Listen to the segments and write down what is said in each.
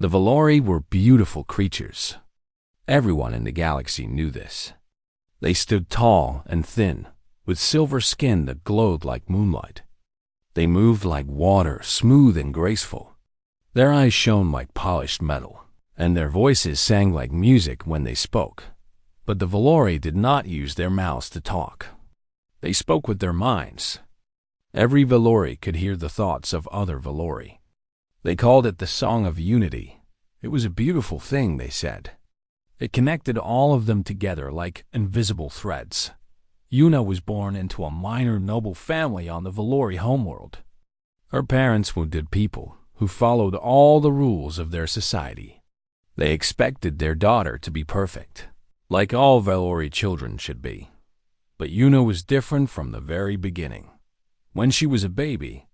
The Valori were beautiful creatures. Everyone in the galaxy knew this. They stood tall and thin, with silver skin that glowed like moonlight. They moved like water, smooth and graceful. Their eyes shone like polished metal, and their voices sang like music when they spoke. But the Valori did not use their mouths to talk. They spoke with their minds. Every Valori could hear the thoughts of other Valori. They called it the Song of Unity. It was a beautiful thing, they said. It connected all of them together like invisible threads. Yuna was born into a minor noble family on the Valori homeworld. Her parents were good people who followed all the rules of their society. They expected their daughter to be perfect, like all Valori children should be. But Yuna was different from the very beginning. When she was a baby,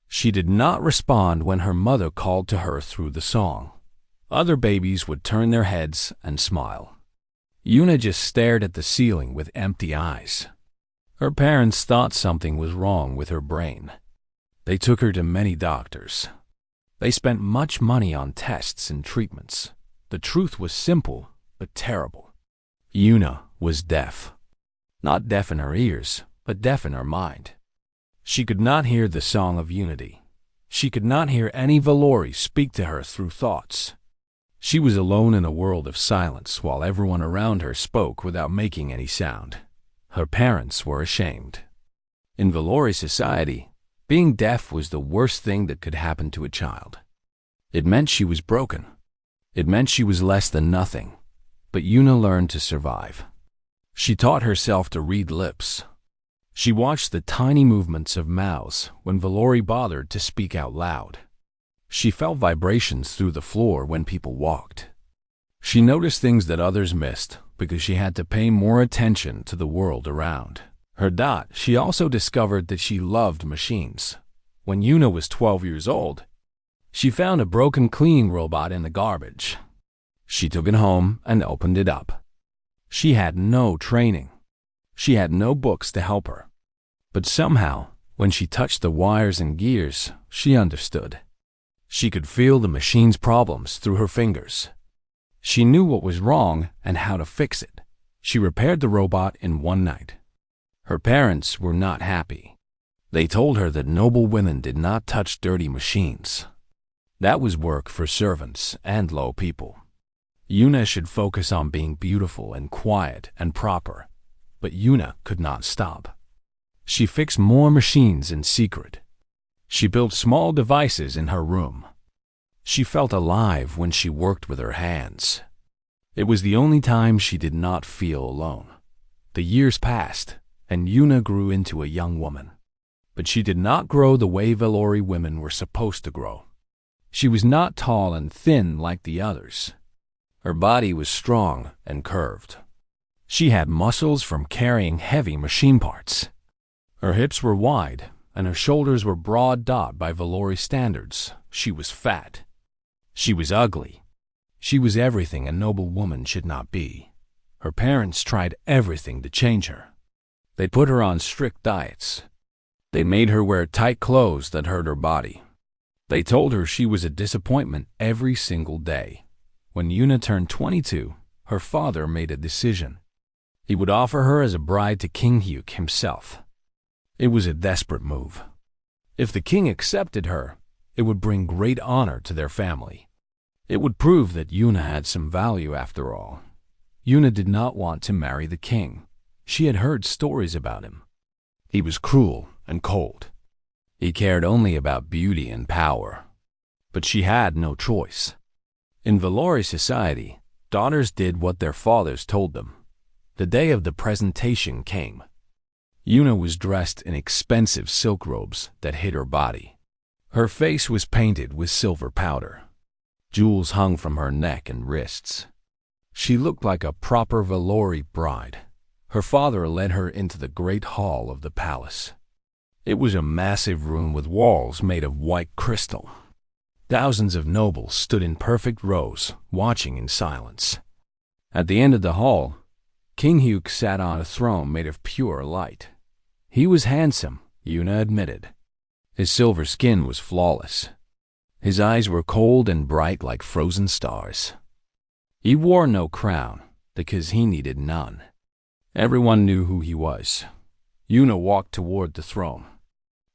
she did not respond when her mother called to her through the song. Other babies would turn their heads and smile. Yuna just stared at the ceiling with empty eyes. Her parents thought something was wrong with her brain. They took her to many doctors. They spent much money on tests and treatments. The truth was simple, but terrible. Yuna was deaf. Not deaf in her ears, but deaf in her mind. She could not hear the Song of Unity. She could not hear any Valori speak to her through thoughts. She was alone in a world of silence while everyone around her spoke without making any sound. Her parents were ashamed. In Valori society, being deaf was the worst thing that could happen to a child. It meant she was broken. It meant she was less than nothing. But Yuna learned to survive. She taught herself to read lips. She watched the tiny movements of mouths when Valori bothered to speak out loud. She felt vibrations through the floor when people walked. She noticed things that others missed because she had to pay more attention to the world around her. She also discovered that she loved machines. When Yuna was 12 years old, she found a broken cleaning robot in the garbage. She took it home and opened it up. She had no training. She had no books to help her. But somehow, when she touched the wires and gears, she understood. She could feel the machine's problems through her fingers. She knew what was wrong and how to fix it. She repaired the robot in one night. Her parents were not happy. They told her that noble women did not touch dirty machines. That was work for servants and low people. Yuna should focus on being beautiful and quiet and proper. But Yuna could not stop. She fixed more machines in secret. She built small devices in her room. She felt alive when she worked with her hands. It was the only time she did not feel alone. The years passed, and Yuna grew into a young woman. But she did not grow the way Valori women were supposed to grow. She was not tall and thin like the others. Her body was strong and curved. She had muscles from carrying heavy machine parts. Her hips were wide, and her shoulders were broad by Valori standards. She was fat. She was ugly. She was everything a noble woman should not be. Her parents tried everything to change her. They put her on strict diets. They made her wear tight clothes that hurt her body. They told her she was a disappointment every single day. When Yuna turned 22, her father made a decision. He would offer her as a bride to King Hyuk himself. It was a desperate move. If the king accepted her, it would bring great honor to their family. It would prove that Yuna had some value after all. Yuna did not want to marry the king. She had heard stories about him. He was cruel and cold. He cared only about beauty and power. But she had no choice. In Valori society, daughters did what their fathers told them. The day of the presentation came. Yuna was dressed in expensive silk robes that hid her body. Her face was painted with silver powder. Jewels hung from her neck and wrists. She looked like a proper Valori bride. Her father led her into the great hall of the palace. It was a massive room with walls made of white crystal. Thousands of nobles stood in perfect rows, watching in silence. At the end of the hall, King Hyuk sat on a throne made of pure light. He was handsome, Yuna admitted. His silver skin was flawless. His eyes were cold and bright like frozen stars. He wore no crown, because he needed none. Everyone knew who he was. Yuna walked toward the throne.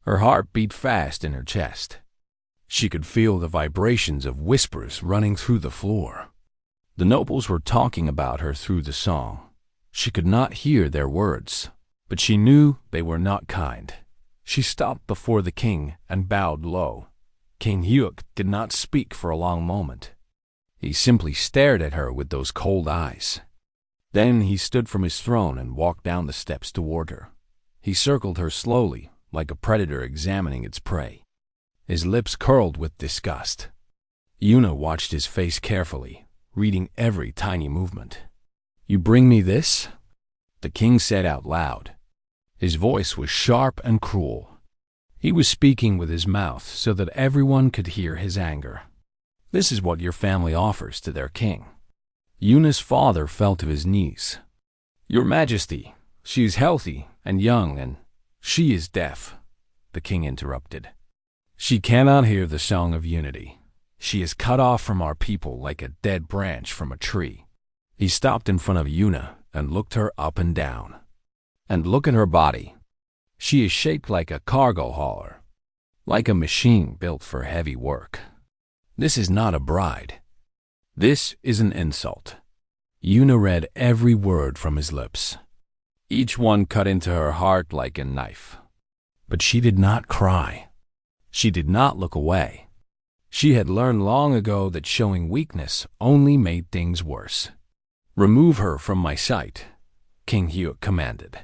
Her heart beat fast in her chest. She could feel the vibrations of whispers running through the floor. The nobles were talking about her through the song. She could not hear their words, but she knew they were not kind. She stopped before the king and bowed low. King Hyuk did not speak for a long moment. He simply stared at her with those cold eyes. Then he stood from his throne and walked down the steps toward her. He circled her slowly, like a predator examining its prey. His lips curled with disgust. Yuna watched his face carefully, reading every tiny movement. "You bring me this?" the king said out loud. His voice was sharp and cruel. He was speaking with his mouth so that everyone could hear his anger. "This is what your family offers to their king." Yuna's father fell to his knees. "Your Majesty, she is healthy and young, and she is deaf," the king interrupted. "She cannot hear the song of unity. She is cut off from our people like a dead branch from a tree." He stopped in front of Yuna and looked her up and down. "And look at her body. She is shaped like a cargo hauler, like a machine built for heavy work. This is not a bride. This is an insult." Yuna read every word from his lips. Each one cut into her heart like a knife. But she did not cry. She did not look away. She had learned long ago that showing weakness only made things worse. "Remove her from my sight," King Hyuk commanded.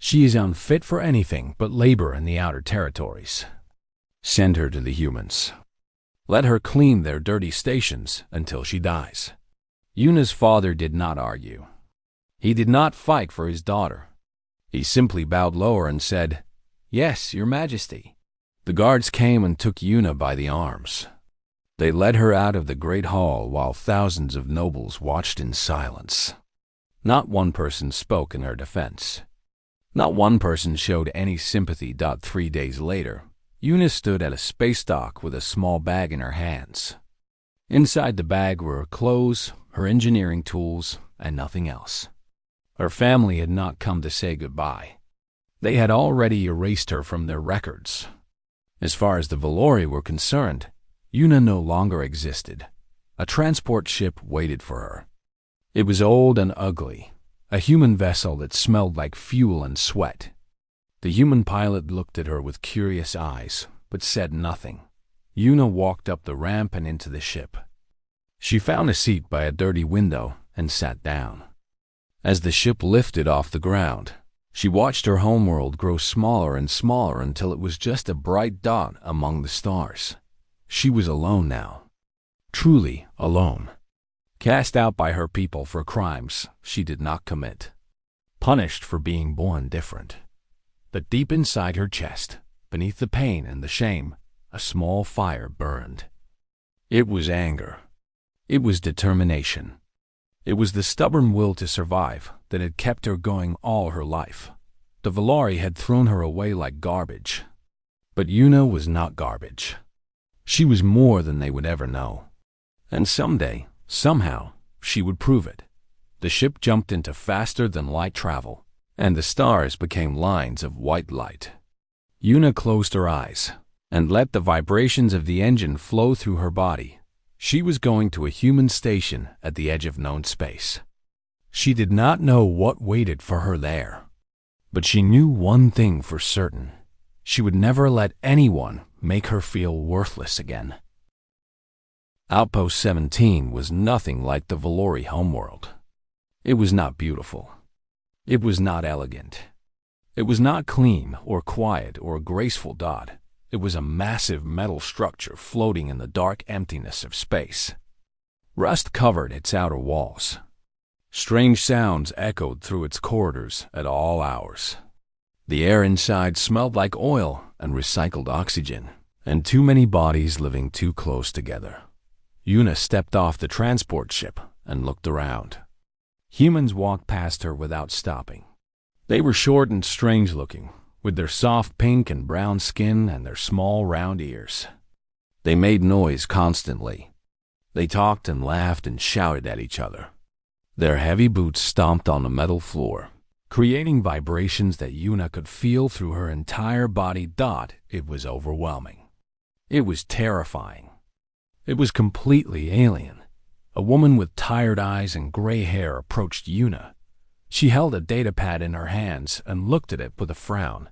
"She is unfit for anything but labor in the outer territories. Send her to the humans. Let her clean their dirty stations until she dies." Yuna's father did not argue. He did not fight for his daughter. He simply bowed lower and said, "Yes, your Majesty." The guards came and took Yuna by the arms. They led her out of the great hall while thousands of nobles watched in silence. Not one person spoke in her defense. Not one person showed any sympathy. 3 days later, Yuna stood at a space dock with a small bag in her hands. Inside the bag were her clothes, her engineering tools, and nothing else. Her family had not come to say goodbye. They had already erased her from their records. As far as the Valori were concerned, Yuna no longer existed. A transport ship waited for her. It was old and ugly, a human vessel that smelled like fuel and sweat. The human pilot looked at her with curious eyes, but said nothing. Yuna walked up the ramp and into the ship. She found a seat by a dirty window and sat down. As the ship lifted off the ground, she watched her homeworld grow smaller and smaller until it was just a bright dot among the stars. She was alone now. Truly alone. Cast out by her people for crimes she did not commit. Punished for being born different. But deep inside her chest, beneath the pain and the shame, a small fire burned. It was anger. It was determination. It was the stubborn will to survive that had kept her going all her life. The Valori had thrown her away like garbage. But Yuna was not garbage. She was more than they would ever know. And someday, somehow, she would prove it. The ship jumped into faster-than-light travel, and the stars became lines of white light. Yuna closed her eyes and let the vibrations of the engine flow through her body. She was going to a human station at the edge of known space. She did not know what waited for her there. But she knew one thing for certain. She would never let anyone make her feel worthless again. Outpost 17 was nothing like the Valori homeworld. It was not beautiful. It was not elegant. It was not clean or quiet or graceful. It was a massive metal structure floating in the dark emptiness of space. Rust covered its outer walls. Strange sounds echoed through its corridors at all hours. The air inside smelled like oil and recycled oxygen, and too many bodies living too close together. Yuna stepped off the transport ship and looked around. Humans walked past her without stopping. They were short and strange-looking, with their soft pink and brown skin and their small round ears. They made noise constantly. They talked and laughed and shouted at each other. Their heavy boots stomped on the metal floor, creating vibrations that Yuna could feel through her entire body. It was overwhelming. It was terrifying. It was completely alien. A woman with tired eyes and gray hair approached Yuna. She held a datapad in her hands and looked at it with a frown.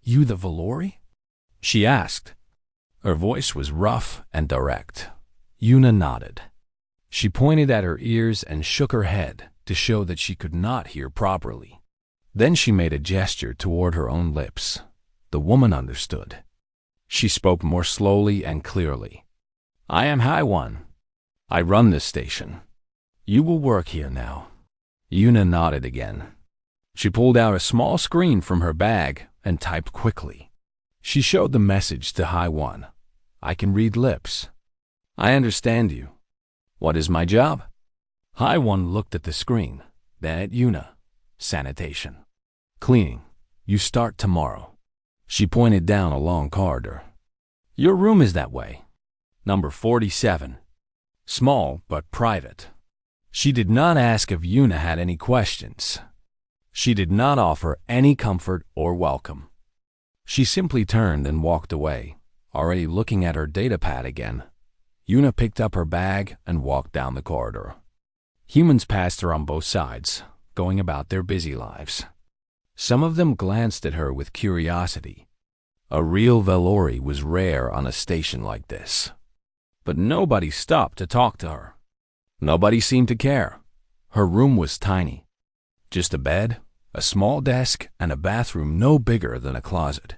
"You the Valori?" she asked. Her voice was rough and direct. Yuna nodded. She pointed at her ears and shook her head to show that she could not hear properly. Then she made a gesture toward her own lips. The woman understood. She spoke more slowly and clearly. "I am High One. I run this station. You will work here now." Yuna nodded again. She pulled out a small screen from her bag and typed quickly. She showed the message to High One. "I can read lips. I understand you. What is my job?" High One looked at the screen, then at Yuna. "Sanitation. Cleaning. You start tomorrow." She pointed down a long corridor. "Your room is that way. Number 47. Small but private." She did not ask if Yuna had any questions. She did not offer any comfort or welcome. She simply turned and walked away, already looking at her datapad again. Yuna picked up her bag and walked down the corridor. Humans passed her on both sides, going about their busy lives. Some of them glanced at her with curiosity. A real Valori was rare on a station like this. But nobody stopped to talk to her. Nobody seemed to care. Her room was tiny. Just a bed, a small desk, and a bathroom no bigger than a closet.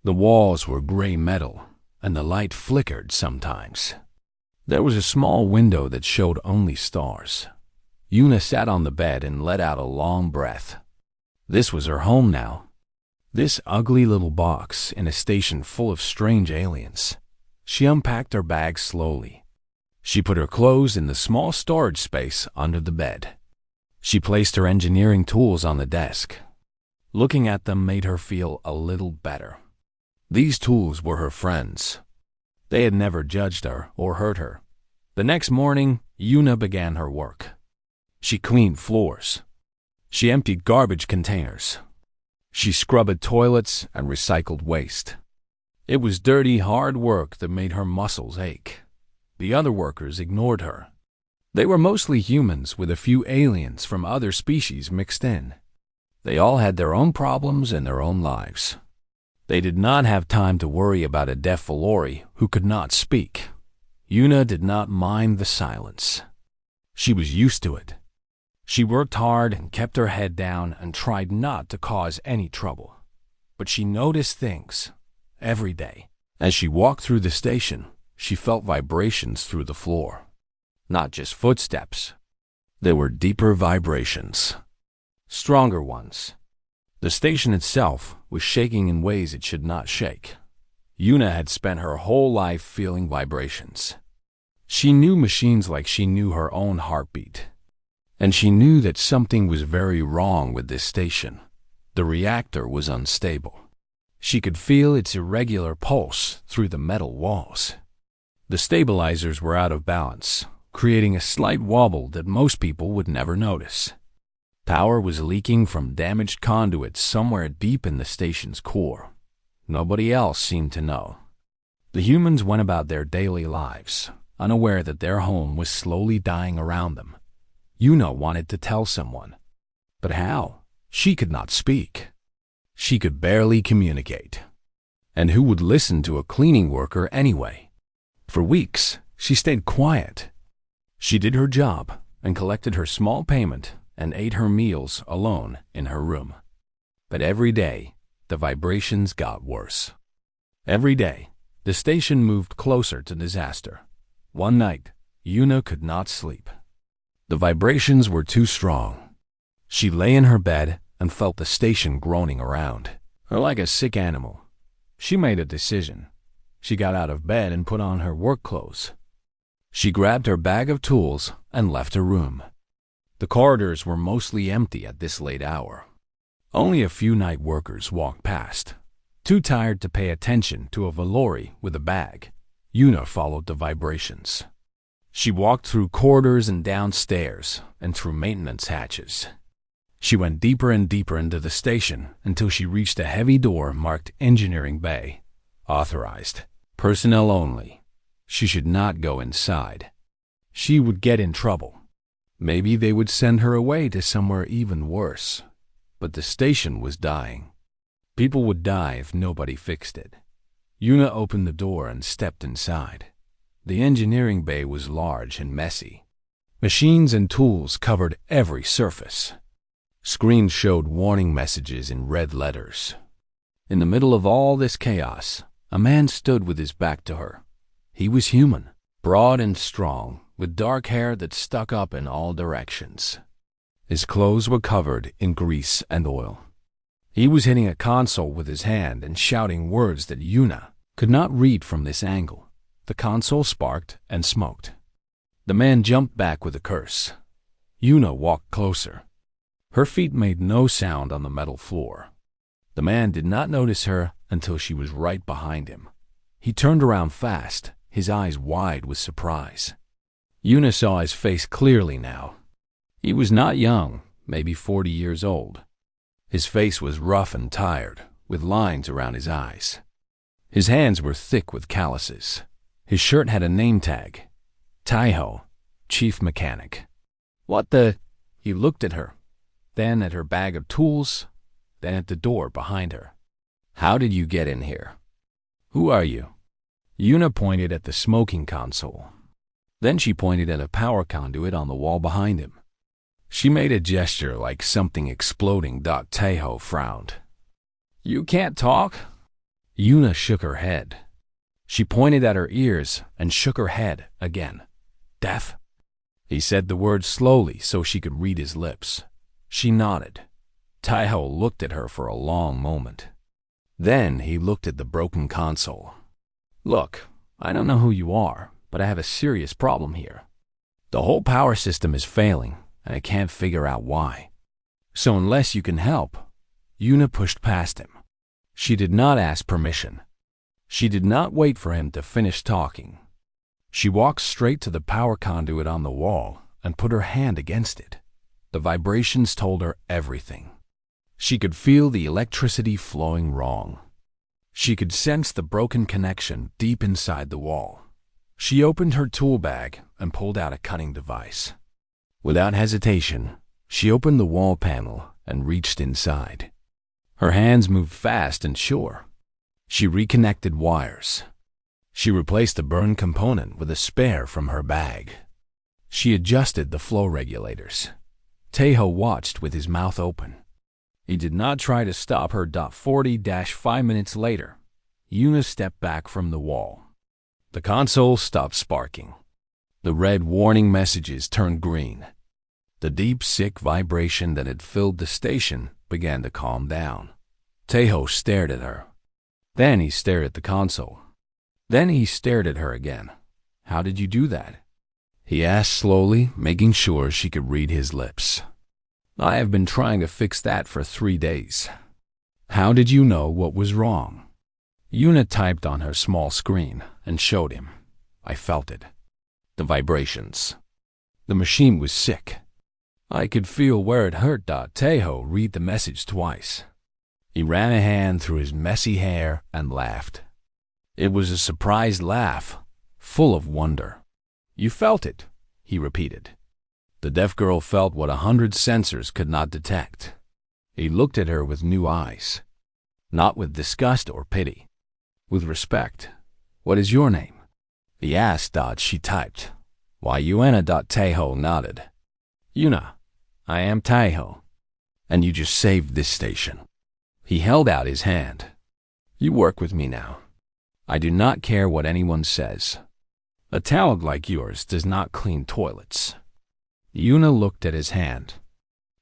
The walls were gray metal, and the light flickered sometimes. There was a small window that showed only stars. Yuna sat on the bed and let out a long breath. This was her home now. This ugly little box in a station full of strange aliens. She unpacked her bag slowly. She put her clothes in the small storage space under the bed. She placed her engineering tools on the desk. Looking at them made her feel a little better. These tools were her friends. They had never judged her or hurt her. The next morning, Yuna began her work. She cleaned floors. She emptied garbage containers. She scrubbed toilets and recycled waste. It was dirty, hard work that made her muscles ache. The other workers ignored her. They were mostly humans with a few aliens from other species mixed in. They all had their own problems and their own lives. They did not have time to worry about a deaf Valori who could not speak. Yuna did not mind the silence. She was used to it. She worked hard and kept her head down and tried not to cause any trouble. But she noticed things every day. As she walked through the station, she felt vibrations through the floor. Not just footsteps. There were deeper vibrations. Stronger ones. The station itself was shaking in ways it should not shake. Yuna had spent her whole life feeling vibrations. She knew machines like she knew her own heartbeat. And she knew that something was very wrong with this station. The reactor was unstable. She could feel its irregular pulse through the metal walls. The stabilizers were out of balance, creating a slight wobble that most people would never notice. Power was leaking from damaged conduits somewhere deep in the station's core. Nobody else seemed to know. The humans went about their daily lives, unaware that their home was slowly dying around them. Yuna wanted to tell someone. But how? She could not speak. She could barely communicate. And who would listen to a cleaning worker anyway? For weeks, she stayed quiet. She did her job and collected her small payment and ate her meals alone in her room. But every day, the vibrations got worse. Every day, the station moved closer to disaster. One night, Yuna could not sleep. The vibrations were too strong. She lay in her bed and felt the station groaning around her like a sick animal. She made a decision. She got out of bed and put on her work clothes. She grabbed her bag of tools and left her room. The corridors were mostly empty at this late hour. Only a few night workers walked past, too tired to pay attention to a Valori with a bag. Yuna followed the vibrations. She walked through corridors and downstairs and through maintenance hatches. She went deeper and deeper into the station until she reached a heavy door marked Engineering Bay. Authorized. Personnel only. She should not go inside. She would get in trouble. Maybe they would send her away to somewhere even worse. But the station was dying. People would die if nobody fixed it. Yuna opened the door and stepped inside. The engineering bay was large and messy. Machines and tools covered every surface. Screens showed warning messages in red letters. In the middle of all this chaos, a man stood with his back to her. He was human, broad and strong, with dark hair that stuck up in all directions. His clothes were covered in grease and oil. He was hitting a console with his hand and shouting words that Yuna could not read from this angle. The console sparked and smoked. The man jumped back with a curse. Yuna walked closer. Her feet made no sound on the metal floor. The man did not notice her until she was right behind him. He turned around fast, his eyes wide with surprise. Yuna saw his face clearly now. He was not young, maybe 40 years old. His face was rough and tired, with lines around his eyes. His hands were thick with calluses. His shirt had a name tag. Taiho, Chief Mechanic. What the? He looked at her, then at her bag of tools, then at the door behind her. How did you get in here? Who are you? Yuna pointed at the smoking console. Then she pointed at a power conduit on the wall behind him. She made a gesture like something exploding. Taiho frowned. You can't talk? Yuna shook her head. She pointed at her ears and shook her head again. Deaf? He said the word slowly so she could read his lips. She nodded. Taiho looked at her for a long moment. Then he looked at the broken console. Look, I don't know who you are, but I have a serious problem here. The whole power system is failing, and I can't figure out why. So unless you can help, Yuna pushed past him. She did not ask permission. She did not wait for him to finish talking. She walked straight to the power conduit on the wall and put her hand against it. The vibrations told her everything. She could feel the electricity flowing wrong. She could sense the broken connection deep inside the wall. She opened her tool bag and pulled out a cutting device. Without hesitation, she opened the wall panel and reached inside. Her hands moved fast and sure. She reconnected wires. She replaced the burned component with a spare from her bag. She adjusted the flow regulators. Taiho watched with his mouth open. He did not try to stop her. 40-5 minutes later, Yuna stepped back from the wall. The console stopped sparking. The red warning messages turned green. The deep, sick vibration that had filled the station began to calm down. Taiho stared at her. Then he stared at the console. Then he stared at her again. How did you do that? He asked slowly, making sure she could read his lips. I have been trying to fix that for 3 days. How did you know what was wrong? Yuna typed on her small screen and showed him. I felt it. The vibrations. The machine was sick. I could feel where it hurt. Taiho read the message twice. He ran a hand through his messy hair and laughed. It was a surprised laugh, full of wonder. You felt it, he repeated. The deaf girl felt what 100 sensors could not detect. He looked at her with new eyes, not with disgust or pity, with respect. What is your name? He asked. She typed. Why, Yuna. Taiho nodded. Yuna, I am Taiho, and you just saved this station. He held out his hand. You work with me now. I do not care what anyone says. A talent like yours does not clean toilets. Yuna looked at his hand.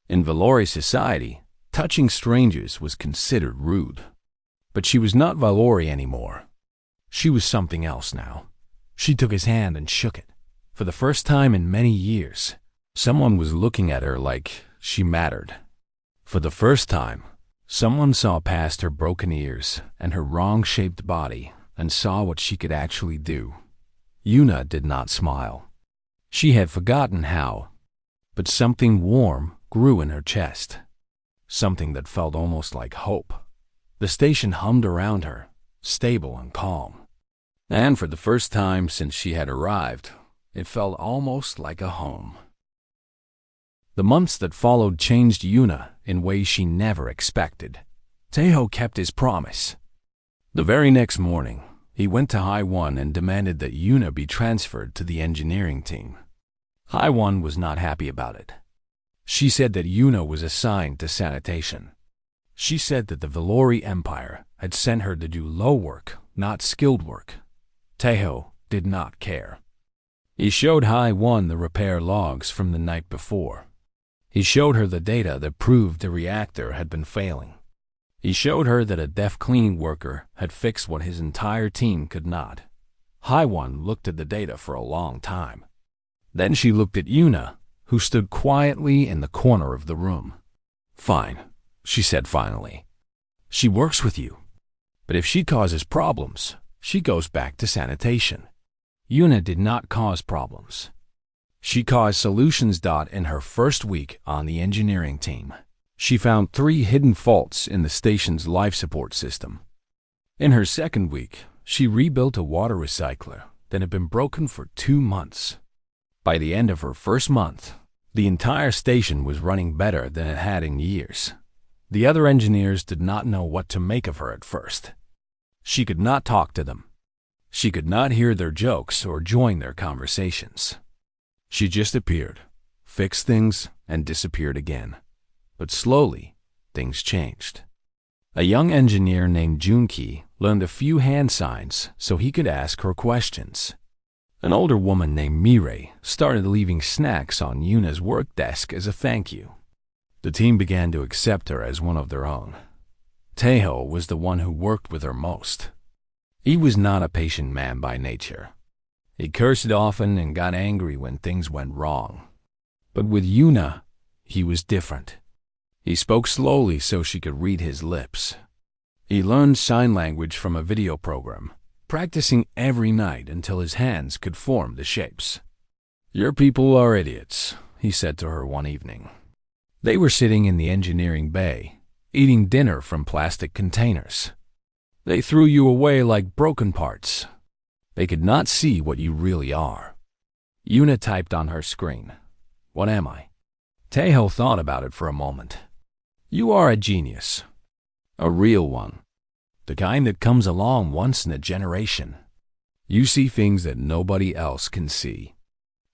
In Valori society, touching strangers was considered rude. But she was not Valori anymore. She was something else now. She took his hand and shook it. For the first time in many years, someone was looking at her like she mattered. For the first time, someone saw past her broken ears and her wrong-shaped body and saw what she could actually do. Yuna did not smile. She had forgotten how, but something warm grew in her chest. Something that felt almost like hope. The station hummed around her, stable and calm. And for the first time since she had arrived, it felt almost like a home. The months that followed changed Yuna in ways she never expected. Taeho kept his promise. The very next morning, he went to High One and demanded that Yuna be transferred to the engineering team. High One was not happy about it. She said that Yuna was assigned to sanitation. She said that the Valori Empire had sent her to do low work, not skilled work. Taeho did not care. He showed High One the repair logs from the night before. He showed her the data that proved the reactor had been failing. He showed her that a deaf cleaning worker had fixed what his entire team could not. High One looked at the data for a long time. Then she looked at Yuna, who stood quietly in the corner of the room. "Fine," she said finally. "She works with you. But if she causes problems, she goes back to sanitation." Yuna did not cause problems. She caused solutions. In her first week on the engineering team, she found 3 hidden faults in the station's life support system. In her second week, she rebuilt a water recycler that had been broken for 2 months. By the end of her first month, the entire station was running better than it had in years. The other engineers did not know what to make of her at first. She could not talk to them. She could not hear their jokes or join their conversations. She just appeared, fixed things, and disappeared again. But slowly, things changed. A young engineer named Junki learned a few hand signs so he could ask her questions. An older woman named Mirei started leaving snacks on Yuna's work desk as a thank you. The team began to accept her as one of their own. Taeho was the one who worked with her most. He was not a patient man by nature. He cursed often and got angry when things went wrong. But with Yuna, he was different. He spoke slowly so she could read his lips. He learned sign language from a video program, practicing every night until his hands could form the shapes. "Your people are idiots," he said to her one evening. They were sitting in the engineering bay, eating dinner from plastic containers. "They threw you away like broken parts. They could not see what you really are." Yuna typed on her screen, "What am I?" Taeho thought about it for a moment. "You are a genius. A real one. The kind that comes along once in a generation. You see things that nobody else can see.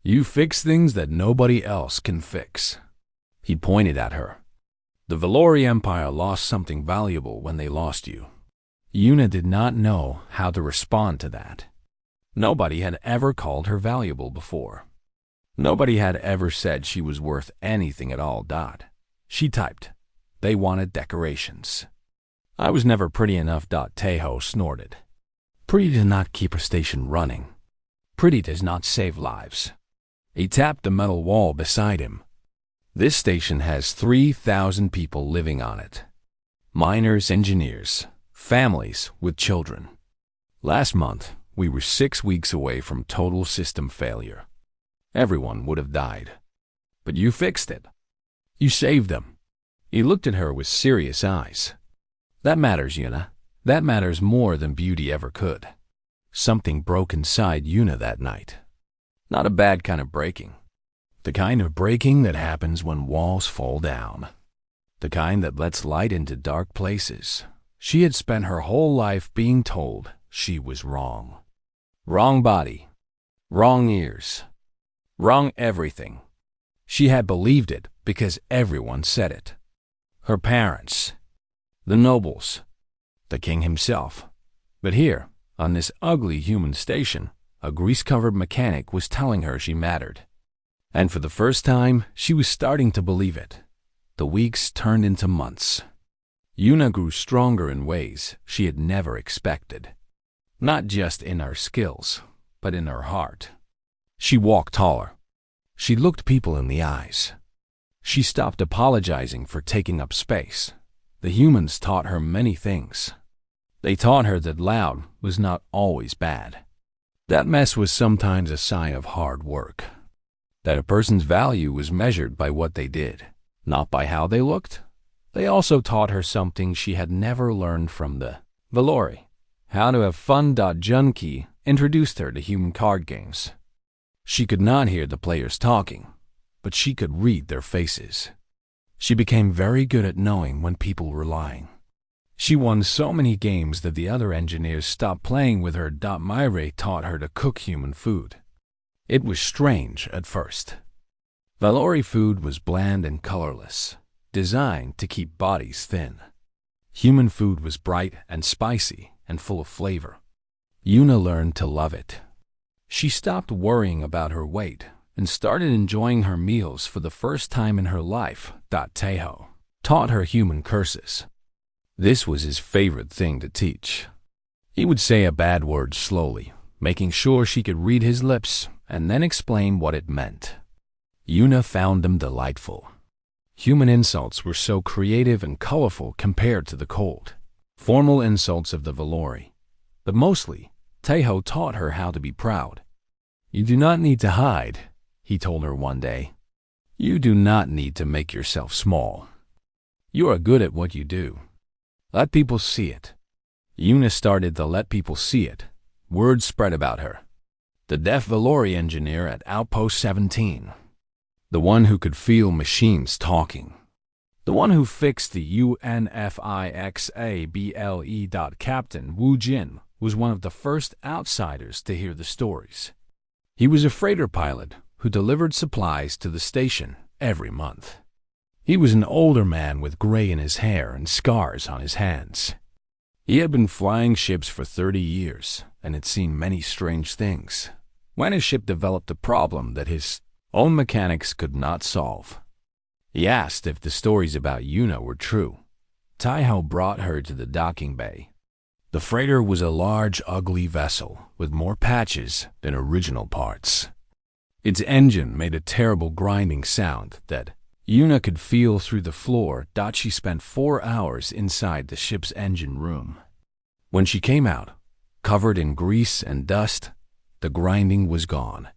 You fix things that nobody else can fix." He pointed at her. "The Valori Empire lost something valuable when they lost you." Yuna did not know how to respond to that. Nobody had ever called her valuable before. Nobody had ever said she was worth anything at all. She typed, "They wanted decorations." "I was never pretty enough." Taeho snorted. "Pretty does not keep a station running. Pretty does not save lives." He tapped the metal wall beside him. "This station has 3,000 people living on it. Miners, engineers, families with children. Last month, we were 6 weeks away from total system failure. Everyone would have died. But you fixed it. You saved them." He looked at her with serious eyes. "That matters, Yuna. That matters more than beauty ever could." Something broke inside Yuna that night. Not a bad kind of breaking. The kind of breaking that happens when walls fall down. The kind that lets light into dark places. She had spent her whole life being told she was wrong. Wrong body. Wrong ears. Wrong everything. She had believed it because everyone said it. Her parents. The nobles. The king himself. But here, on this ugly human station, a grease-covered mechanic was telling her she mattered. And for the first time, she was starting to believe it. The weeks turned into months. Yuna grew stronger in ways she had never expected. Not just in her skills, but in her heart. She walked taller. She looked people in the eyes. She stopped apologizing for taking up space. The humans taught her many things. They taught her that loud was not always bad. That mess was sometimes a sign of hard work. That a person's value was measured by what they did, not by how they looked. They also taught her something she had never learned from the Valori. How to have fun. Junkie introduced her to human card games. She could not hear the players talking, but she could read their faces. She became very good at knowing when people were lying. She won so many games that the other engineers stopped playing with her. Myre taught her to cook human food. It was strange at first. Valori food was bland and colorless, designed to keep bodies thin. Human food was bright and spicy and full of flavor. Yuna learned to love it. She stopped worrying about her weight and started enjoying her meals for the first time in her life. Teho taught her human curses. This was his favorite thing to teach. He would say a bad word slowly, making sure she could read his lips, and then explain what it meant. Yuna found them delightful. Human insults were so creative and colorful compared to the cold, formal insults of the Valori. But mostly, Teho taught her how to be proud. You do not need to hide, he told her one day. You do not need to make yourself small. You are good at what you do. Let people see it. Yuna started to let people see it. Word spread about her. The deaf Valori engineer at Outpost 17. The one who could feel machines talking. The one who fixed the UNFIXABLE. Captain Wu Jin was one of the first outsiders to hear the stories. He was a freighter pilot who delivered supplies to the station every month. He was an older man with gray in his hair and scars on his hands. He had been flying ships for 30 years and had seen many strange things. When his ship developed a problem that his own mechanics could not solve, he asked if the stories about Yuna were true. Teho brought her to the docking bay. The freighter was a large, ugly vessel with more patches than original parts. Its engine made a terrible grinding sound that Yuna could feel through the floor. She spent 4 hours inside the ship's engine room. When she came out, covered in grease and dust, the grinding was gone.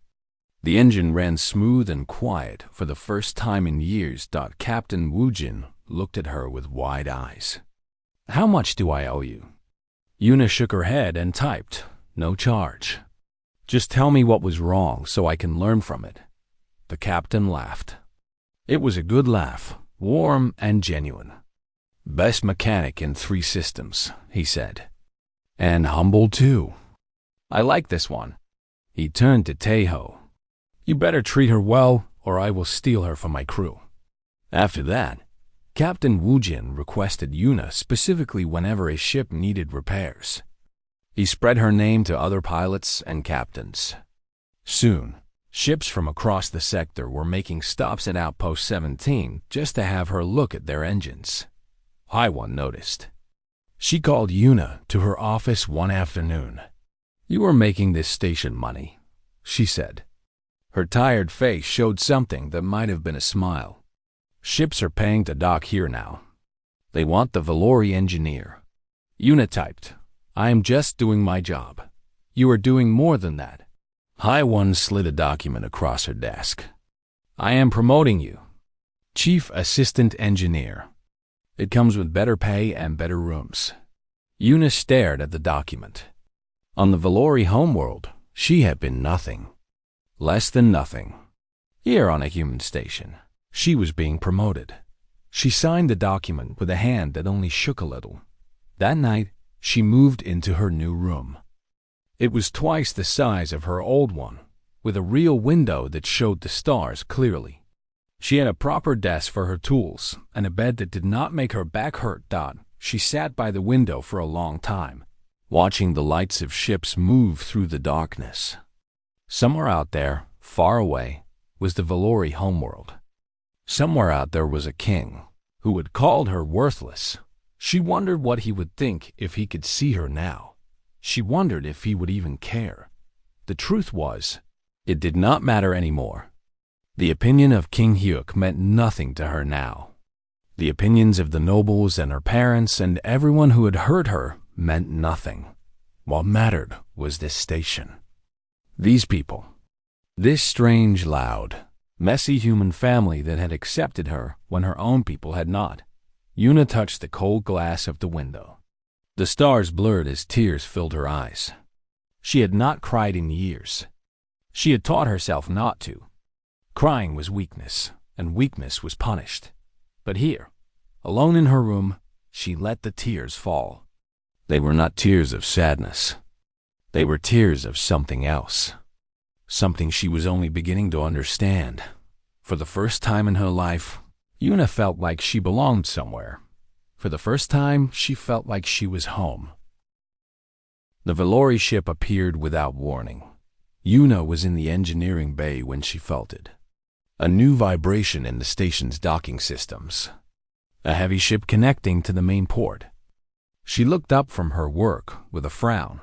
The engine ran smooth and quiet for the first time in years. Captain Woojin looked at her with wide eyes. How much do I owe you? Yuna shook her head and typed, no charge. Just tell me what was wrong so I can learn from it. The captain laughed. It was a good laugh, warm and genuine. Best mechanic in 3 systems, he said. And humble too. I like this one. He turned to Teho. You better treat her well, or I will steal her from my crew. After that, Captain Woojin requested Yuna specifically whenever a ship needed repairs. He spread her name to other pilots and captains. Soon, ships from across the sector were making stops at Outpost 17 just to have her look at their engines. Haiwan noticed. She called Yuna to her office one afternoon. You are making this station money, she said. Her tired face showed something that might have been a smile. Ships are paying to dock here now. They want the Valori engineer. Yuna typed, I am just doing my job. You are doing more than that. Haiwan slid a document across her desk. I am promoting you. Chief Assistant Engineer. It comes with better pay and better rooms. Yuna stared at the document. On the Valori homeworld, she had been nothing. Less than nothing. Here on a human station, she was being promoted. She signed the document with a hand that only shook a little. That night, she moved into her new room. It was twice the size of her old one, with a real window that showed the stars clearly. She had a proper desk for her tools and a bed that did not make her back hurt. She sat by the window for a long time, watching the lights of ships move through the darkness. Somewhere out there, far away, was the Valori homeworld. Somewhere out there was a king who had called her worthless. She wondered what he would think if he could see her now. She wondered if he would even care. The truth was, it did not matter anymore. The opinion of King Hyuk meant nothing to her now. The opinions of the nobles and her parents and everyone who had hurt her meant nothing. What mattered was this station. These people. This strange, loud, messy human family that had accepted her when her own people had not. Yuna touched the cold glass of the window. The stars blurred as tears filled her eyes. She had not cried in years. She had taught herself not to. Crying was weakness, and weakness was punished. But here, alone in her room, she let the tears fall. They were not tears of sadness. They were tears of something else. Something she was only beginning to understand. For the first time in her life, Yuna felt like she belonged somewhere. For the first time, she felt like she was home. The Valori ship appeared without warning. Yuna was in the engineering bay when she felt it. A new vibration in the station's docking systems. A heavy ship connecting to the main port. She looked up from her work with a frown.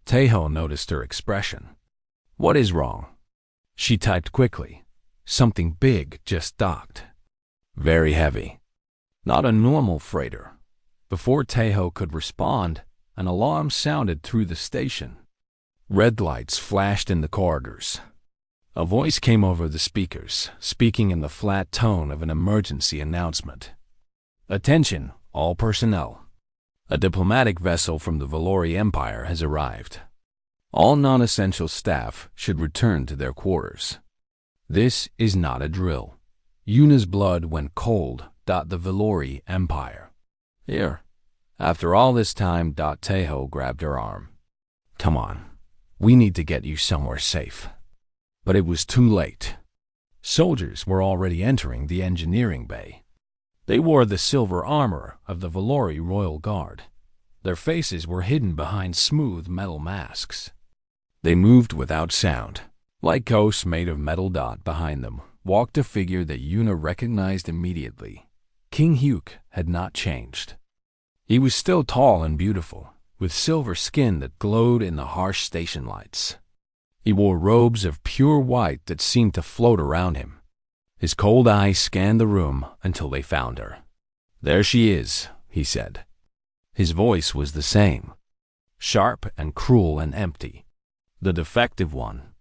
Taeho noticed her expression. "What is wrong?" She typed quickly. "Something big just docked. Very heavy. Not a normal freighter." Before Taeho could respond, an alarm sounded through the station. Red lights flashed in the corridors. A voice came over the speakers, speaking in the flat tone of an emergency announcement. "Attention, all personnel. A diplomatic vessel from the Valori Empire has arrived. All non-essential staff should return to their quarters." This is not a drill. Yuna's blood went cold. The Valori Empire. Here. After all this time, Taeho grabbed her arm. "Come on. We need to get you somewhere safe." But it was too late. Soldiers were already entering the engineering bay. They wore the silver armor of the Valori Royal Guard. Their faces were hidden behind smooth metal masks. They moved without sound. Like ghosts made of metal. Behind them walked a figure that Yuna recognized immediately. King Hyuk had not changed. He was still tall and beautiful, with silver skin that glowed in the harsh station lights. He wore robes of pure white that seemed to float around him. His cold eyes scanned the room until they found her. "There she is," he said. His voice was the same, sharp and cruel and empty. "The defective one."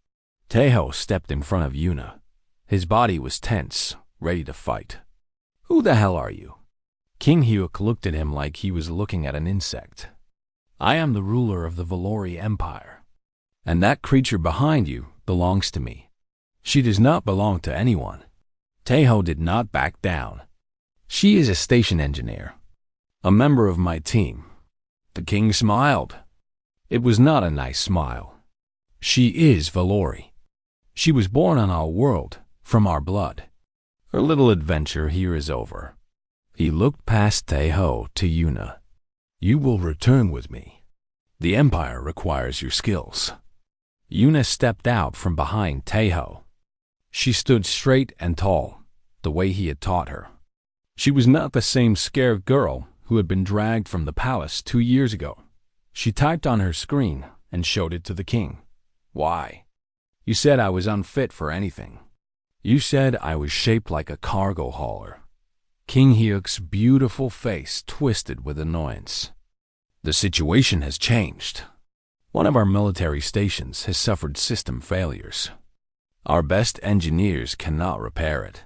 Taeho stepped in front of Yuna. His body was tense, ready to fight. "Who the hell are you?" King Hyuk looked at him like he was looking at an insect. "I am the ruler of the Valori Empire. And that creature behind you belongs to me. She does not belong to anyone." Taeho did not back down. "She is a station engineer, a member of my team." The king smiled. It was not a nice smile. "She is Valori. She was born on our world, from our blood. Her little adventure here is over." He looked past Taeho to Yuna. "You will return with me. The Empire requires your skills." Yuna stepped out from behind Taeho. She stood straight and tall, the way he had taught her. She was not the same scared girl who had been dragged from the palace 2 years ago. She typed on her screen and showed it to the king. "Why? You said I was unfit for anything. You said I was shaped like a cargo hauler." King Hyuk's beautiful face twisted with annoyance. "The situation has changed. One of our military stations has suffered system failures. Our best engineers cannot repair it.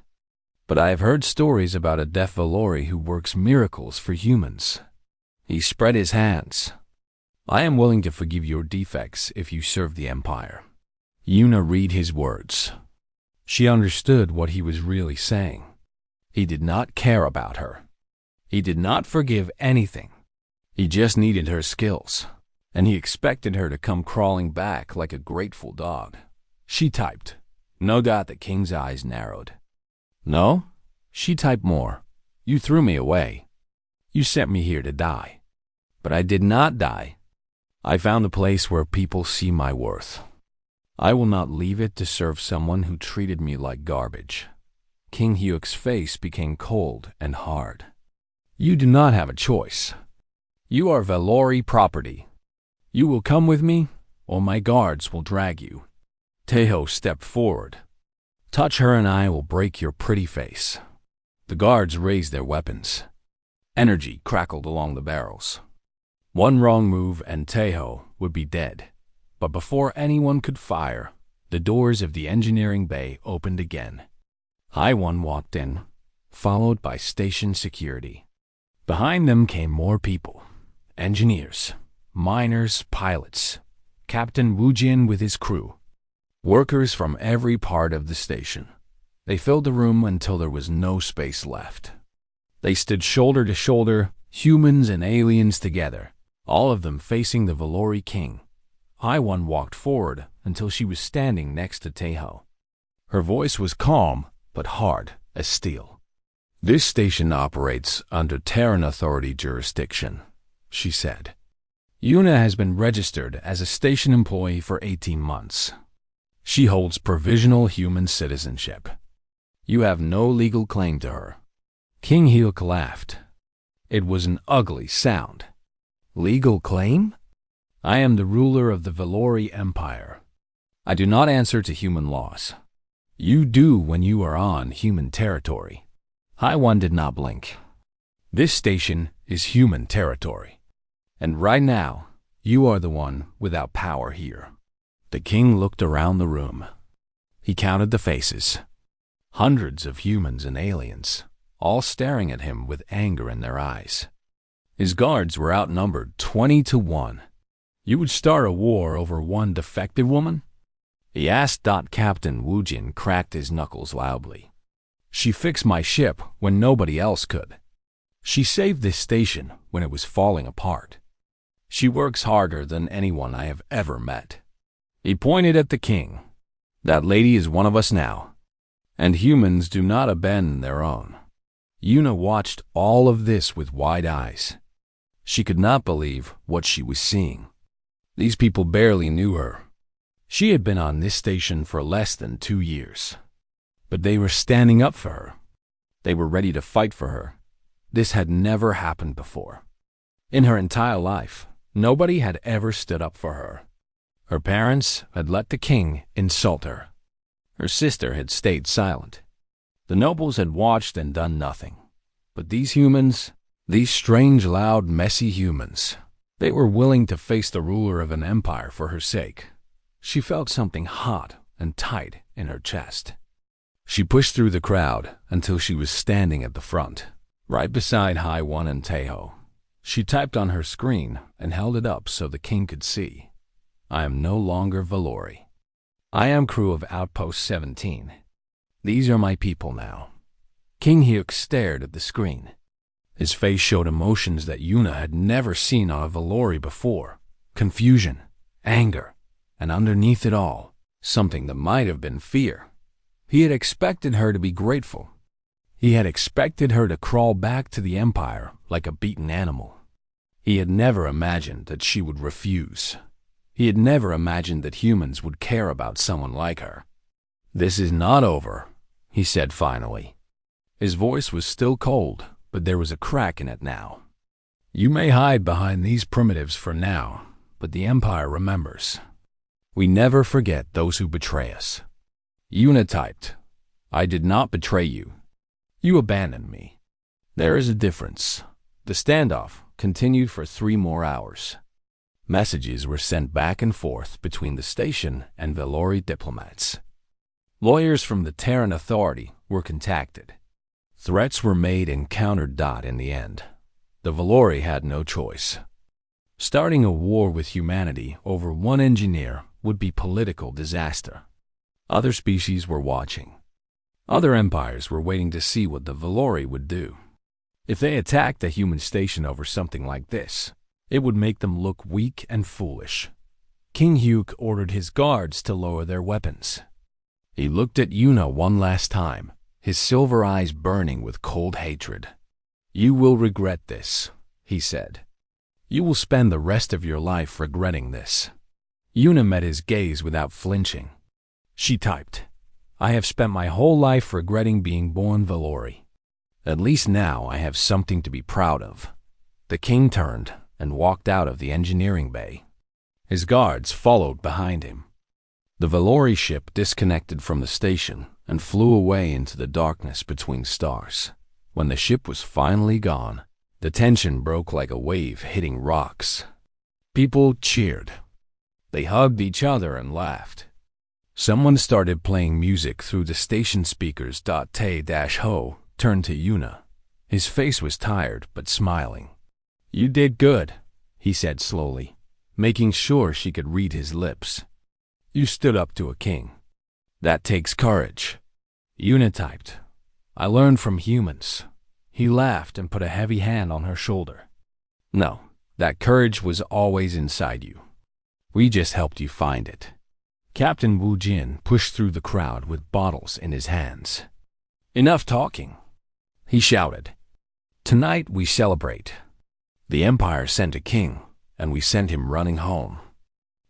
But I have heard stories about a deaf Valori who works miracles for humans." He spread his hands. "I am willing to forgive your defects if you serve the Empire." Yuna read his words. She understood what he was really saying. He did not care about her. He did not forgive anything. He just needed her skills, and he expected her to come crawling back like a grateful dog. She typed. No doubt the king's eyes narrowed. "No?" She typed more. "You threw me away. You sent me here to die. But I did not die. I found a place where people see my worth. I will not leave it to serve someone who treated me like garbage." King Hyuk's face became cold and hard. "You do not have a choice. You are Valori property. You will come with me, or my guards will drag you." Taeho stepped forward. "Touch her and I will break your pretty face." The guards raised their weapons. Energy crackled along the barrels. One wrong move and Tejo would be dead. But before anyone could fire, the doors of the engineering bay opened again. HFY walked in, followed by station security. Behind them came more people. Engineers, miners, pilots, Captain Wu Jin with his crew. Workers from every part of the station. They filled the room until there was no space left. They stood shoulder to shoulder, humans and aliens together, all of them facing the Valori king. HFY walked forward until she was standing next to Tejo. Her voice was calm, but hard as steel. "This station operates under Terran Authority jurisdiction," she said. "Yuna has been registered as a station employee for 18 months. She holds provisional human citizenship. You have no legal claim to her." King Hyuk laughed. It was an ugly sound. "Legal claim? I am the ruler of the Valori Empire. I do not answer to human laws. You do when you are on human territory." HFY did not blink. "This station is human territory. And right now, you are the one without power here." The king looked around the room. He counted the faces. Hundreds of humans and aliens, all staring at him with anger in their eyes. His guards were outnumbered 20 to 1. "You would start a war over one defective woman?" he asked. Captain Wu Jin cracked his knuckles loudly. "She fixed my ship when nobody else could. She saved this station when it was falling apart. She works harder than anyone I have ever met." He pointed at the king. "That lady is one of us now. And humans do not abandon their own." Yuna watched all of this with wide eyes. She could not believe what she was seeing. These people barely knew her. She had been on this station for less than 2 years. But they were standing up for her. They were ready to fight for her. This had never happened before. In her entire life, nobody had ever stood up for her. Her parents had let the king insult her. Her sister had stayed silent. The nobles had watched and done nothing. But these humans, these strange, loud, messy humans, they were willing to face the ruler of an empire for her sake. She felt something hot and tight in her chest. She pushed through the crowd until she was standing at the front, right beside HFY and Tejo. She typed on her screen and held it up so the king could see. "I am no longer Valori. I am crew of Outpost 17. These are my people now." King Hyuk stared at the screen. His face showed emotions that Yuna had never seen on a Valori before. Confusion, anger, and underneath it all, something that might have been fear. He had expected her to be grateful. He had expected her to crawl back to the Empire like a beaten animal. He had never imagined that she would refuse. He had never imagined that humans would care about someone like her. "This is not over," he said finally. His voice was still cold, but there was a crack in it now. "You may hide behind these primitives for now, but the Empire remembers. We never forget those who betray us." Yuna typed, "I did not betray you. You abandoned me." There is a difference. The standoff continued for 3 more hours. Messages were sent back and forth between the station and Valori diplomats. Lawyers from the Terran Authority were contacted. Threats were made and countered. In the end, the Valori had no choice. Starting a war with humanity over one engineer would be political disaster. Other species were watching. Other empires were waiting to see what the Valori would do. If they attacked a human station over something like this, it would make them look weak and foolish. King Hyuk ordered his guards to lower their weapons. He looked at Yuna one last time, his silver eyes burning with cold hatred. "You will regret this," he said. "You will spend the rest of your life regretting this." Yuna met his gaze without flinching. She typed, "I have spent my whole life regretting being born Valori. At least now I have something to be proud of." The king turned and walked out of the engineering bay. His guards followed behind him. The Valori ship disconnected from the station and flew away into the darkness between stars. When the ship was finally gone, The tension broke like a wave hitting rocks. People cheered. They hugged each other and laughed. Someone started playing music through the station speakers. Tae-ho turned to Yuna. His face was tired but smiling. "You did good," he said slowly, making sure she could read his lips. "You stood up to a king. That takes courage." Yuna typed, "I learned from humans." He laughed and put a heavy hand on her shoulder. "No, that courage was always inside you. We just helped you find it." Captain Wu Jin pushed through the crowd with bottles in his hands. "Enough talking," he shouted. "Tonight we celebrate. The Empire sent a king, and we sent him running home."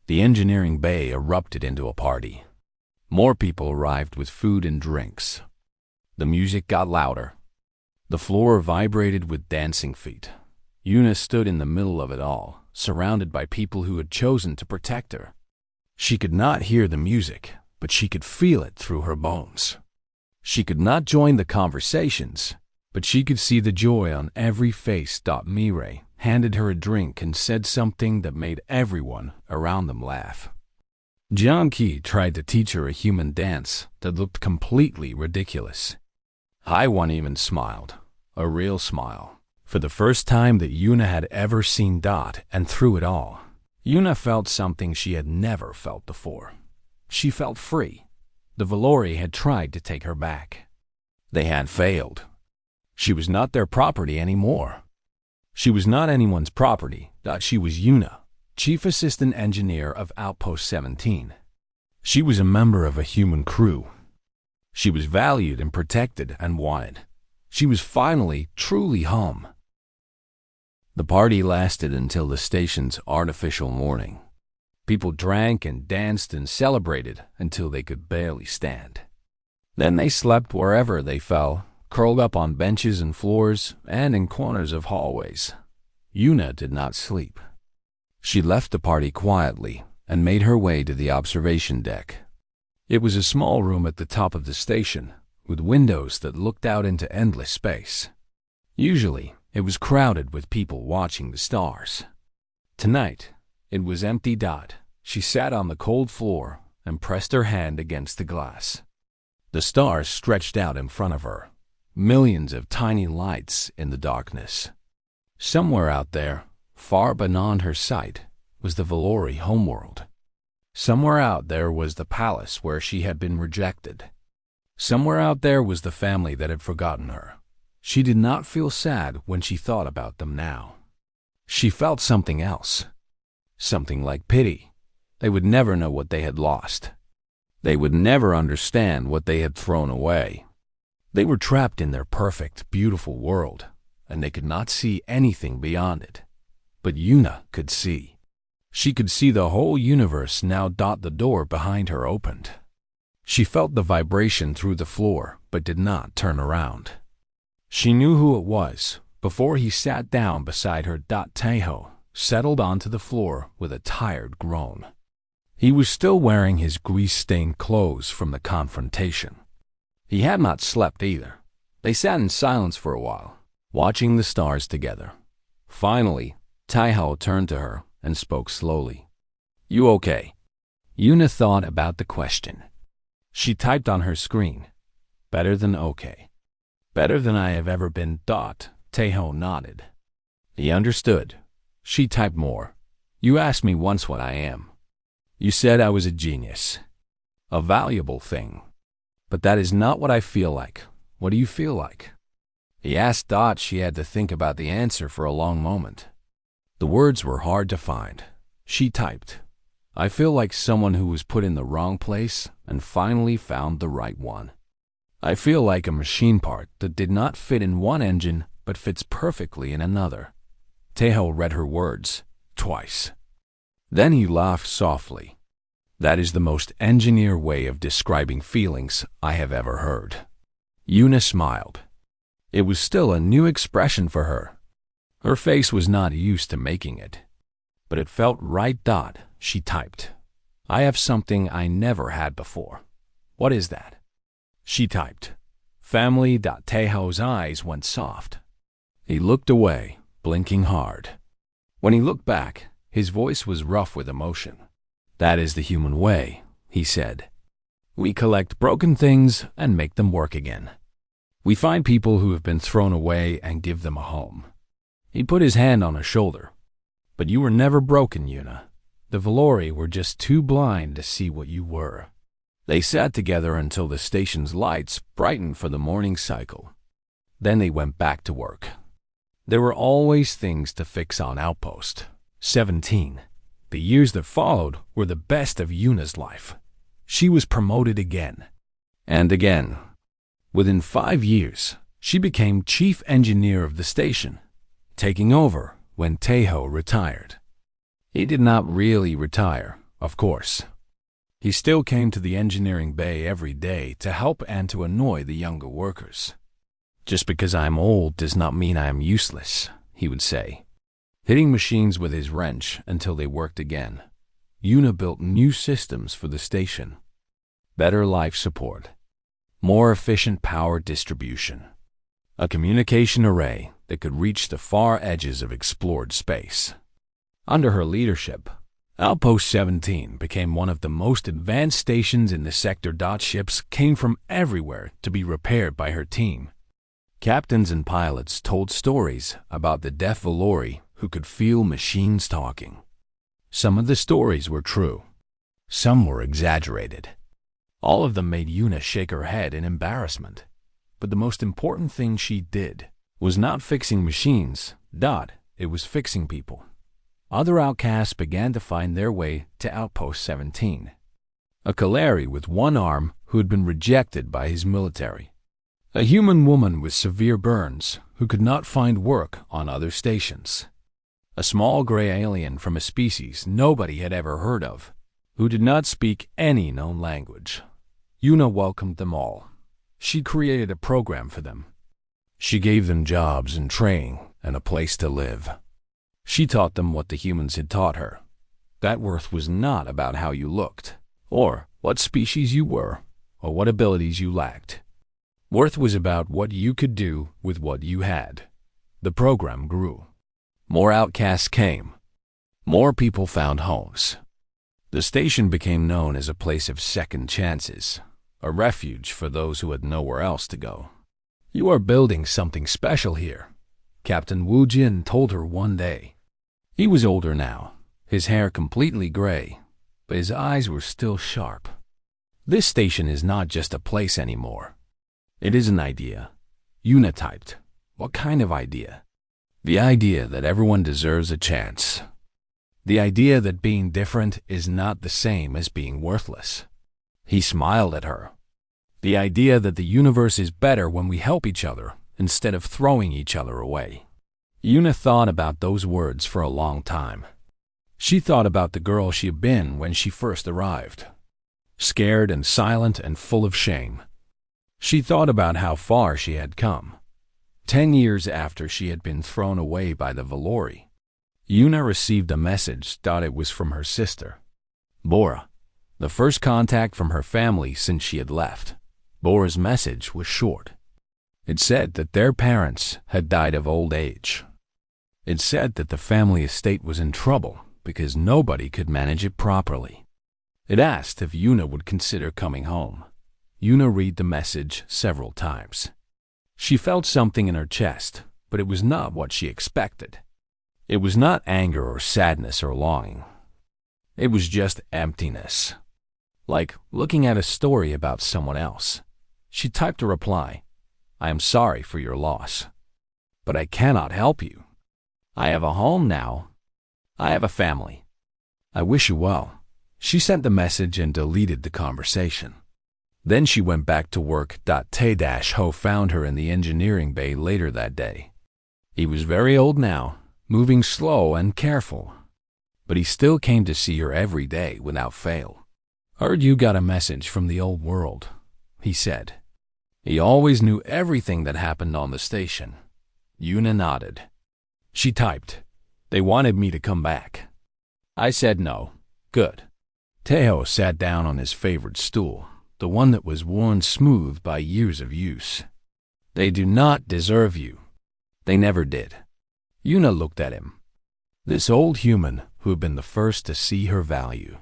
The engineering bay erupted into a party. More people arrived with food and drinks. The music got louder. The floor vibrated with dancing feet. Yuna stood in the middle of it all, surrounded by people who had chosen to protect her. She could not hear the music, but she could feel it through her bones. She could not join the conversations, but she could see the joy on every face. Mirai handed her a drink and said something that made everyone around them laugh. Jian Qi tried to teach her a human dance that looked completely ridiculous. Haiwan even smiled, a real smile, for the first time that Yuna had ever seen. And through it all, Yuna felt something she had never felt before. She felt free. The Valori had tried to take her back. They had failed. She was not their property anymore. She was not anyone's property. She was Yuna, Chief Assistant Engineer of Outpost 17. She was a member of a human crew. She was valued and protected and wanted. She was finally truly home. The party lasted until the station's artificial morning. People drank and danced and celebrated until they could barely stand. Then they slept wherever they fell, curled up on benches and floors and in corners of hallways. Yuna did not sleep. She left the party quietly and made her way to the observation deck. It was a small room at the top of the station, with windows that looked out into endless space. Usually, it was crowded with people watching the stars. Tonight, it was empty. She sat on the cold floor and pressed her hand against the glass. The stars stretched out in front of her, millions of tiny lights in the darkness. Somewhere out there, far beyond her sight, was the Valori homeworld. Somewhere out there was the palace where she had been rejected. Somewhere out there was the family that had forgotten her. She did not feel sad when she thought about them now. She felt something else. Something like pity. They would never know what they had lost. They would never understand what they had thrown away. They were trapped in their perfect, beautiful world, and they could not see anything beyond it. But Yuna could see. She could see the whole universe now. The door behind her opened. She felt the vibration through the floor, but did not turn around. She knew who it was before he sat down beside her. Tae-ho settled onto the floor with a tired groan. He was still wearing his grease-stained clothes from the confrontation. He had not slept either. They sat in silence for a while, watching the stars together. Finally, Tae-ho turned to her and spoke slowly. "You okay?" Yuna thought about the question. She typed on her screen, "Better than okay. Better than I have ever been." Tae-ho nodded. He understood. She typed more. "You asked me once what I am. You said I was a genius. A valuable thing. But that is not what I feel like. What do you feel like?" He asked. She had to think about the answer for a long moment. The words were hard to find. She typed, "I feel like someone who was put in the wrong place and finally found the right one. I feel like a machine part that did not fit in one engine but fits perfectly in another." Tae-ho read her words twice. Then he laughed softly. "That is the most engineer way of describing feelings I have ever heard." Yuna smiled. It was still a new expression for her. Her face was not used to making it. But it felt right. She typed, "I have something I never had before. What is that?" She typed, "Family." Tae-ho's eyes went soft. He looked away, blinking hard. When he looked back, his voice was rough with emotion. "That is the human way," he said. "We collect broken things and make them work again. We find people who have been thrown away and give them a home." He put his hand on her shoulder. "But you were never broken, Yuna. The Valori were just too blind to see what you were." They sat together until the station's lights brightened for the morning cycle. Then they went back to work. There were always things to fix on Outpost 17. The years that followed were the best of Yuna's life. She was promoted again and again. Within 5 years, she became chief engineer of the station, taking over when Tejo retired. He did not really retire, of course. He still came to the engineering bay every day to help and to annoy the younger workers. "Just because I am old does not mean I am useless," he would say, hitting machines with his wrench until they worked again. Yuna built new systems for the station. Better life support. More efficient power distribution. A communication array that could reach the far edges of explored space. Under her leadership, Outpost 17 became one of the most advanced stations in the sector. Ships came from everywhere to be repaired by her team. Captains and pilots told stories about the deaf Valori who could feel machines talking. Some of the stories were true. Some were exaggerated. All of them made Yuna shake her head in embarrassment. But the most important thing she did was not fixing machines. It was fixing people. Other outcasts began to find their way to Outpost 17. A Kaleri with one arm who had been rejected by his military. A human woman with severe burns who could not find work on other stations. A small gray alien from a species nobody had ever heard of, who did not speak any known language. Yuna welcomed them all. She created a program for them. She gave them jobs and training and a place to live. She taught them what the humans had taught her. That worth was not about how you looked, or what species you were, or what abilities you lacked. Worth was about what you could do with what you had. The program grew. More outcasts came. More people found homes. The station became known as a place of second chances, a refuge for those who had nowhere else to go. "You are building something special here," Captain Wu Jin told her one day. He was older now, his hair completely gray, but his eyes were still sharp. "This station is not just a place anymore. It is an idea." Yuna typed. "What kind of idea?" "The idea that everyone deserves a chance. The idea that being different is not the same as being worthless." He smiled at her. "The idea that the universe is better when we help each other instead of throwing each other away." Yuna thought about those words for a long time. She thought about the girl she had been when she first arrived. Scared and silent and full of shame. She thought about how far she had come. 10 years after she had been thrown away by the Valori, Yuna received a message. It was from her sister, Bora, the first contact from her family since she had left. Bora's message was short. It said that their parents had died of old age. It said that the family estate was in trouble because nobody could manage it properly. It asked if Yuna would consider coming home. Yuna read the message several times. She felt something in her chest, but it was not what she expected. It was not anger or sadness or longing. It was just emptiness. Like looking at a story about someone else. She typed a reply. "I am sorry for your loss, but I cannot help you. I have a home now. I have a family. I wish you well." She sent the message and deleted the conversation. Then she went back to work. Te-Ho found her in the engineering bay later that day. He was very old now, moving slow and careful, but he still came to see her every day without fail. "Heard you got a message from the old world," he said. He always knew everything that happened on the station. Yuna nodded. She typed, "They wanted me to come back." I said no. "Good." Tejo sat down on his favorite stool, the one that was worn smooth by years of use. "They do not deserve you. They never did. Una looked at him. This old human who had been the first to see her value.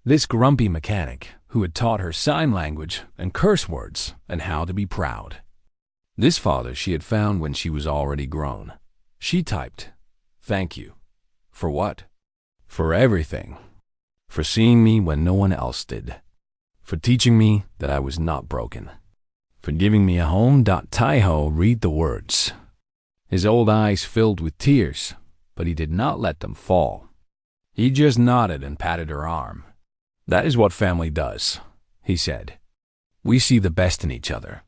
This grumpy mechanic who had taught her sign language and curse words and how to be proud. This father she had found when she was already grown. She typed, "Thank you." For what? For everything. For seeing me when no one else did. For teaching me that I was not broken. For giving me a home. Taiho read the words. His old eyes filled with tears, but he did not let them fall. He just nodded and patted her arm. "That is what family does," he said. "We see the best in each other,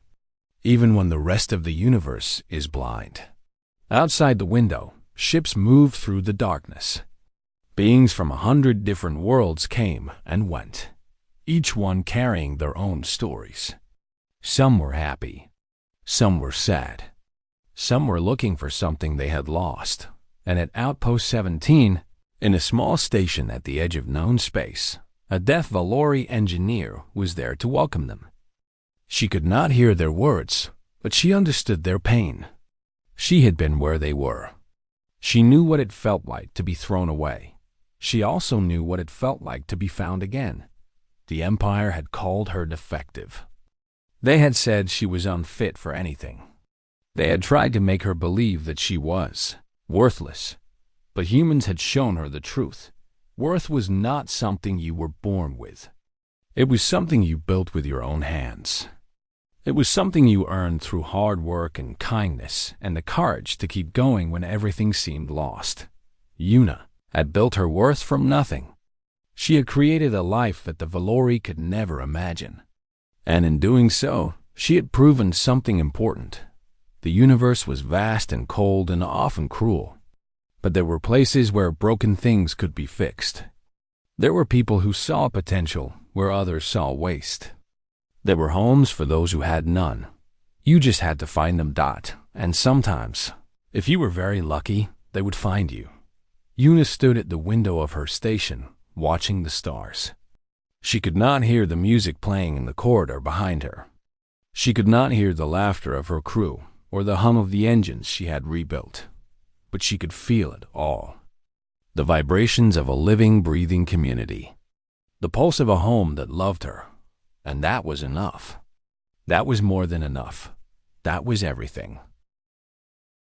even when the rest of the universe is blind." Outside the window, ships moved through the darkness. Beings from 100 different worlds came and went, each one carrying their own stories. Some were happy. Some were sad. Some were looking for something they had lost. And at Outpost 17, in a small station at the edge of known space, a deaf Valori engineer was there to welcome them. She could not hear their words, but she understood their pain. She had been where they were. She knew what it felt like to be thrown away. She also knew what it felt like to be found again. The Empire had called her defective. They had said she was unfit for anything. They had tried to make her believe that she was worthless. But humans had shown her the truth. Worth was not something you were born with. It was something you built with your own hands. It was something you earned through hard work and kindness and the courage to keep going when everything seemed lost. Una had built her worth from nothing. She had created a life that the Valori could never imagine. And in doing so, she had proven something important. The universe was vast and cold and often cruel. But there were places where broken things could be fixed. There were people who saw potential where others saw waste. There were homes for those who had none. You just had to find them. And sometimes, if you were very lucky, they would find you. Una stood at the window of her station, watching the stars. She could not hear the music playing in the corridor behind her. She could not hear the laughter of her crew or the hum of the engines she had rebuilt. But she could feel it all. The vibrations of a living, breathing community. The pulse of a home that loved her. And that was enough. That was more than enough. That was everything.